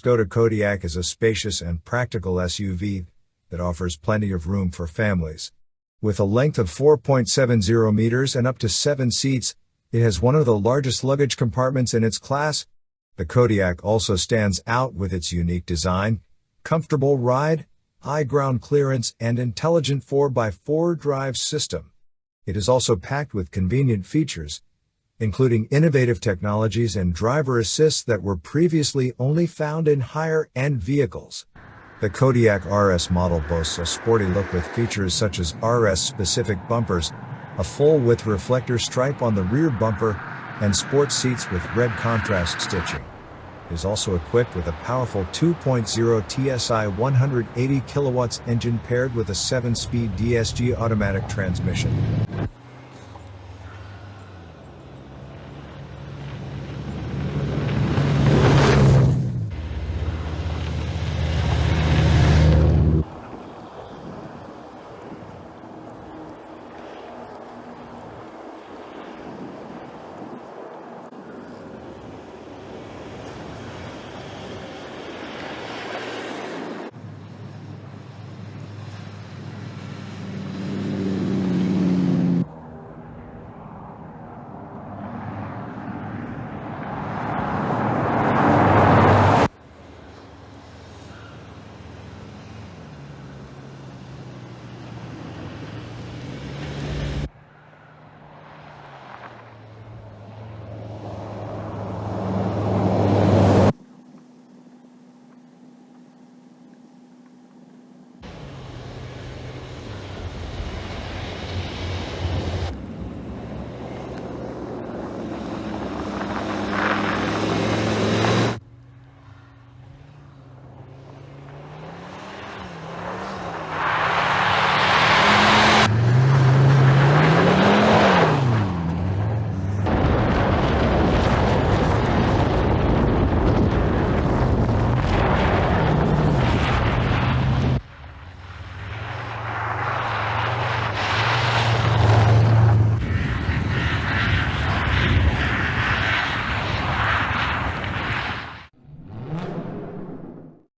Skoda Kodiaq is a spacious and practical SUV that offers plenty of room for families. With a length of 4.70 meters and up to 7 seats, it has one of the largest luggage compartments in its class. The Kodiaq also stands out with its unique design, comfortable ride, high ground clearance, and intelligent 4x4 drive system. It is also packed with convenient features, including innovative technologies and driver assist that were previously only found in higher-end vehicles. The Kodiaq RS model boasts a sporty look with features such as RS-specific bumpers, a full-width reflector stripe on the rear bumper, and sport seats with red contrast stitching. It is also equipped with a powerful 2.0 TSI 180 kilowatts engine paired with a 7-speed DSG automatic transmission.